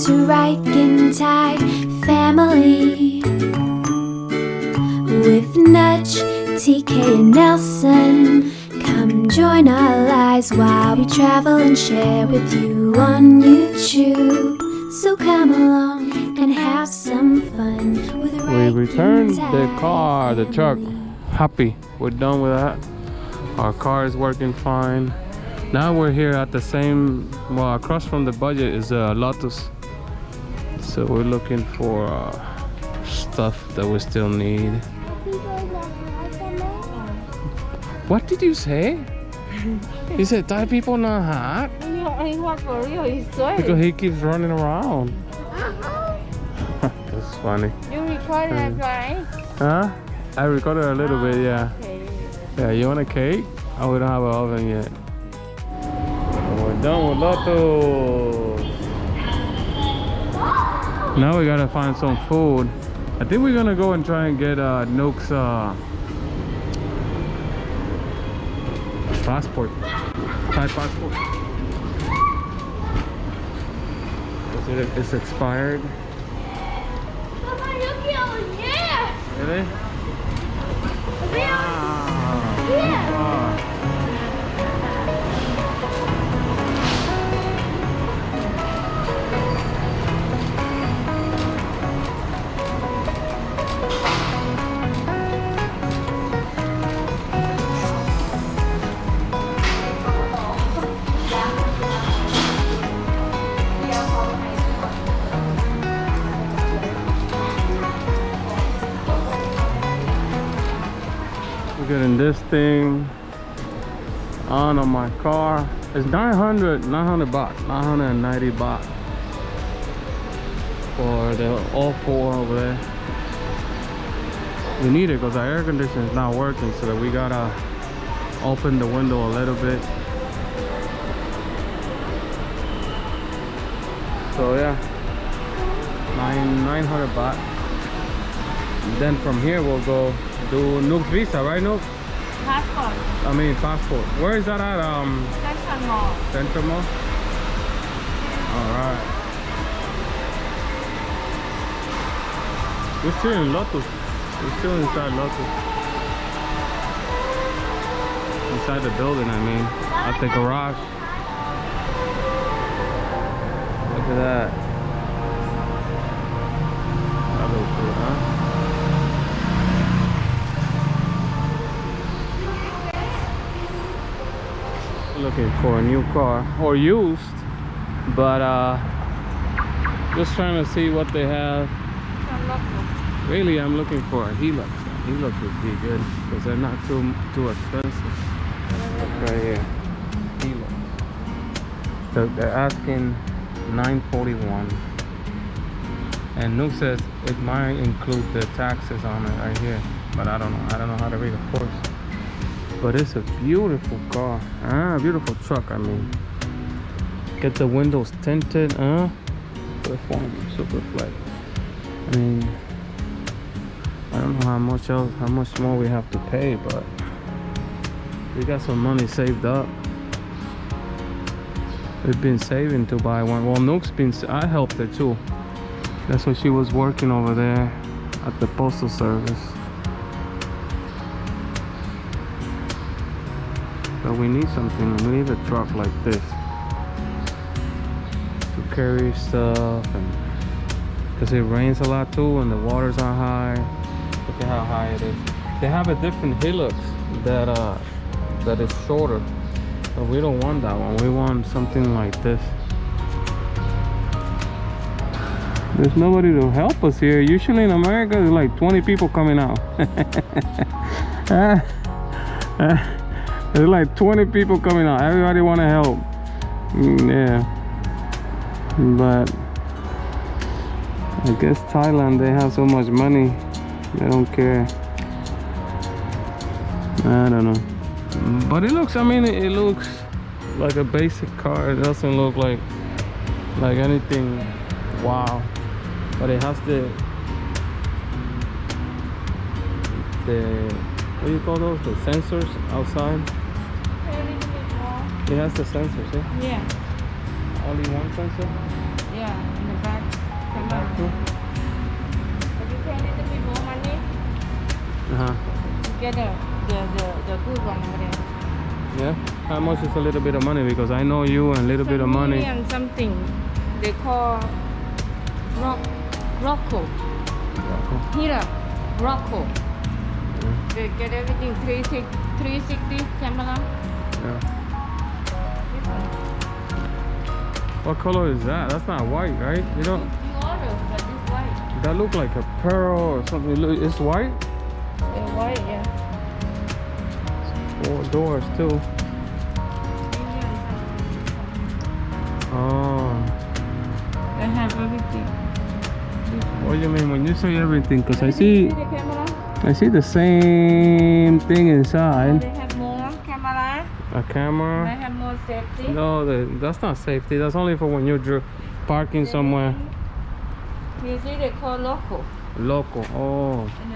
to Rican Thai family with Nuch, TK and Nelson. Come join our lives while we travel and share with you on YouTube. So come along and have some fun with Rican. We returned the car, the truck. Happy. We're done with that. Our car is working fine. Now we're here at the same, well, across from the budget is Lotus. So we're looking for stuff that we still need. What did you say? He said Thai people not hot? Because he keeps running around. That's funny. You recorded it, right? Huh? I recorded a little bit, yeah. Okay. Yeah, you want a cake? Oh, we don't have an oven yet. We're done with Lotus. Now we gotta find some food. I think we're gonna go and try and get Nuch's passport. Thai passport. It's expired. Really? Getting this thing on my car. It's 900 baht, 990 baht for the all four over there. We need it because our air conditioner is not working, so that we gotta open the window a little bit. So yeah, 900 baht. And then from here we'll go do Nuch visa, right, Nuch? Passport. I mean passport. Where is that at? Central Mall. Central Mall? Alright. We're still in Lotus. We're still inside Lotus. Inside the building, I mean. At the garage. Look at that. That looks good, huh? Looking for a new car or used, but just trying to see what they have. Really, I'm looking for a Hilux. Hilux would be good because they're not too expensive. Look right here, Hilux. They're asking $941, and Nuch says it might include the taxes on it right here, but I don't know how to read, of course. But it's a beautiful car. Beautiful truck, I mean. Get the windows tinted, Perform, super flex. I mean, I don't know how much more we have to pay, but we got some money saved up. We've been saving to buy one. Well, Nuch's I helped her too. That's why she was working over there at the postal service. But we need something. We need a truck like this to carry stuff, and because it rains a lot too, and the waters are high. Look at how high it is. They have a different Hilux that is shorter, but we don't want that one. We want something like this. There's nobody to help us here. Usually in America, there's like 20 people coming out. There's like 20 people coming out. Everybody want to help. Yeah. But I guess Thailand, they have so much money. They don't care. I don't know. But it looks, I mean, it looks like a basic car. It doesn't look like anything wow. But it has the what do you call those? The sensors outside. It has the sensors, yeah? Yeah. Only one sensor? Yeah, in the back. too? If you pay a little bit more money, Uh-huh. you get the good one over there. Yeah? How much is a little bit of money? Because I know you and a little bit of money. Million something. They call Rocco. Here, Rocco. They get everything 360 camera. Yeah. What color is that? That's not white, right? You don't. You order, but it's white. That look like a pearl or something. It's white. It's white, yeah. 4 doors too. Oh. They have everything. What do you mean when you say everything? Because I You see the camera? I see the same thing inside. They have more camera. A They camera. have more safety. No, that's not safety. That's only for when you're parking somewhere. You see, they call local. Local. Oh. In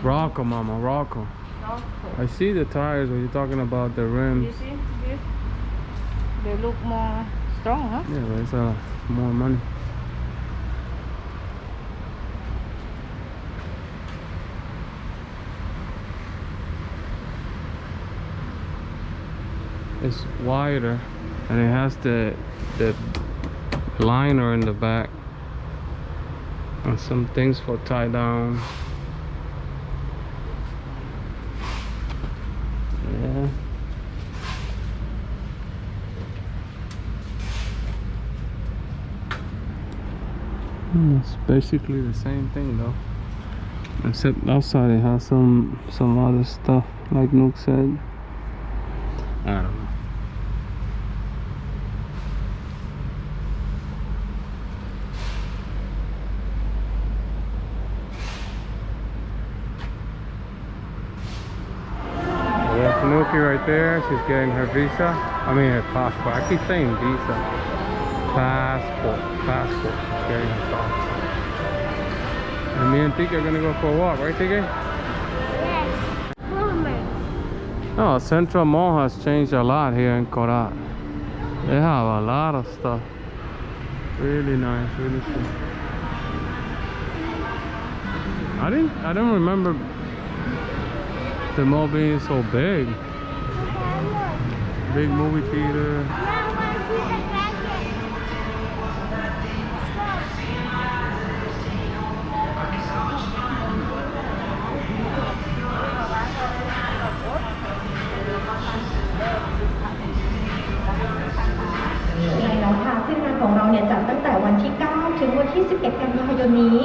Rocco, mama. Rocco. local. I see the tires when you're talking about the You rims. see this? They look more strong, huh? Yeah, but it's more money. It's wider and it has the liner in the back and some things for tie down. Yeah. It's basically the same thing though, except outside it has some other stuff like Nuch said. I don't know. That's Nuki right there. She's getting her visa. I mean her passport. I keep saying visa. Passport. She's getting her passport. And me and Tika are gonna go for a walk, right, Tika? Yes. Oh, Central Mall has changed a lot here in Korat. They have a lot of stuff. Really nice, really cool. I don't remember the mall being so big. Big movie theater.แล้วค่ะซึ่งงานของเราเนี่ยจัดตั้งแต่วันที่ 9 ถึงวันที่ 11 กันยายนนี้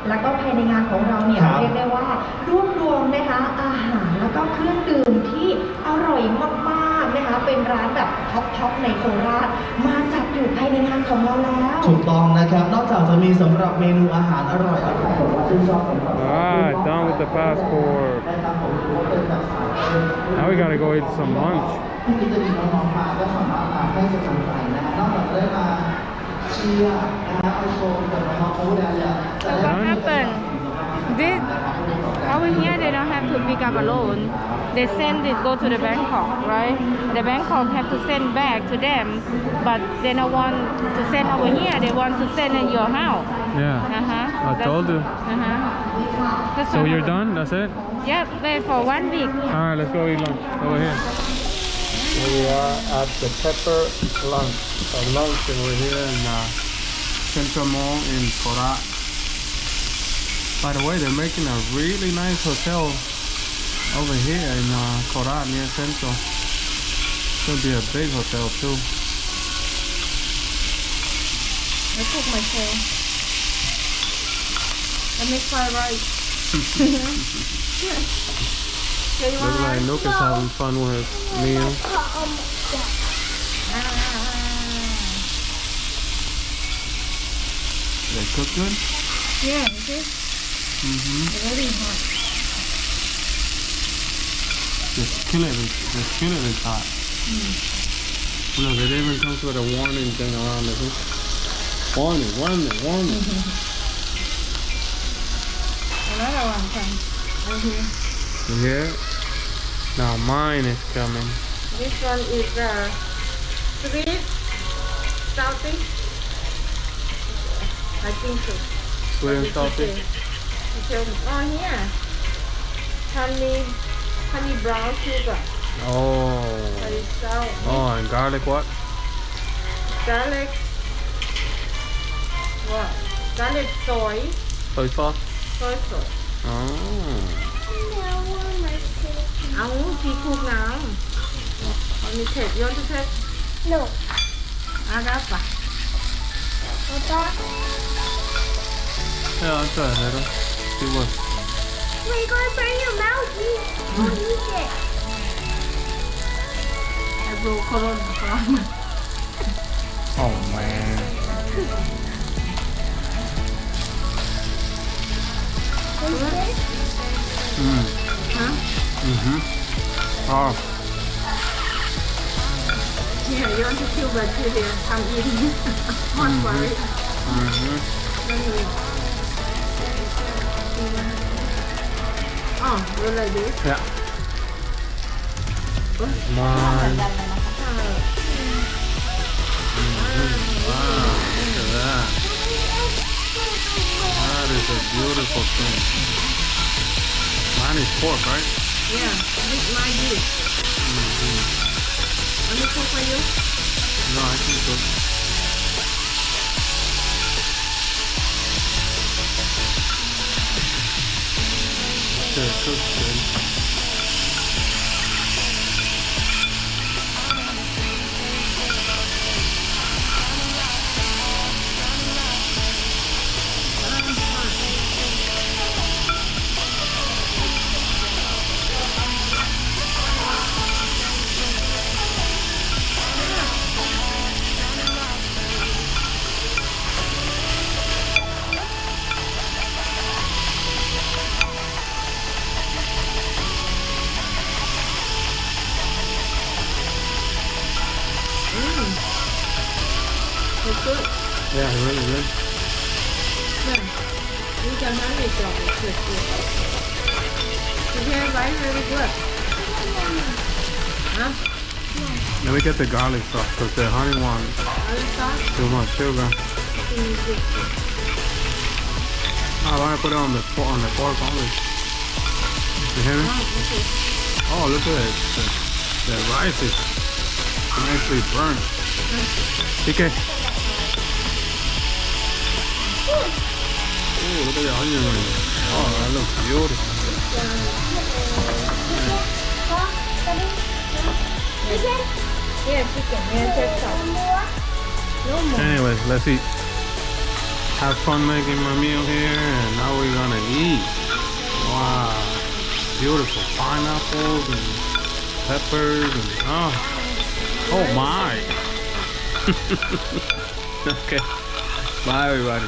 แล้วก็ภายในงานของเราเนี่ยเรียกได้ว่ารวบรวมนะคะอาหารแล้วก็เครื่องดื่มที่อร่อยมากๆนะคะเป็นร้านแบบท็อปในโคราชมาจัดอยู่ภายในงานของเราแล้วถูกต้องนะครับนอกจากจะมีสำหรับเมนูอาหารอร่อยผมว่าชื่นชอบสำหรับ Alright, done with the passport. Now we gotta go eat some lunch. ที่จะมีน้องๆมาก็สามารถมาให้กำลังใจนะนอกจากได้มาเชียร์นะเอาโชว์กับน้องๆเขาแล้วเนี่ย So what happened? This over here they don't have to pick up alone. They send it go to the Bangkok, right? The Bangkok have to send back to them, but they don't want to send over here. They want to send in your house. Yeah. I That's- told you. That's So what you're happened. done? That's it? Yep, wait for 1 week. Alright, let's go eat lunch over here. Here we are at the pepper lunch. So lunch over here in Central Mall in Korat. By the way, they're making a really nice hotel over here in Korat near Central. It's gonna be a big hotel too. I cook my tail. I make fried rice. Looks like Nuch is having fun with his meal. They cook good? Yeah, you see? It's really hot. The skillet is hot. Look, it even comes with a warning thing around it. Warning. Another one comes right here. You hear it? Now mine is coming. This one is sweet, salty. I think so. Sweet and salty. Oh, here. Honey brown sugar. Oh. Honey salt. Oh, and garlic what? Garlic. What? Garlic soy. Soy sauce? Soy sauce. Oh. เอาชีคลุกน้ำเอามีเผ็ดย้อนทุกเผ็ด No. อาครับปะ Papa. Yeah, I'll try it later. See what? Wait, you're gonna burn your mouth. Don't use it. ไอ้โบโคโรนก่อน Oh man. What's this? Mm. ฮะ Mm-hmm. Oh. เนี่ยย้อนทุกคิวแบบที่เรียนทำอินฮอตไว้ Mm-hmm. นั่นเองอ๋อเวลาดิ Yeah. Mine. Wow, look at that. That is a beautiful thing. Mine is pork, right? Yeah, this my dish. Mm-hmm. Let me cook for you. No, I can cook. Okay, cook good. It's good. Yeah, really good. Yeah. You can manage it. It's good. You can rice very good. Huh? Let me get the garlic sauce because the honey one Other sauce? too much sugar. I want to put it on the pork only. You hear me? Okay. Oh, look at it. The rice is nicely burnt. PK. Oh, look at the onion ring. Oh, that looks beautiful. Yeah, chicken. Yeah, that's all. No more. Anyways, let's eat. Have fun making my meal here, and now we're gonna eat. Wow, beautiful pineapples and peppers and oh my. Okay, bye everybody.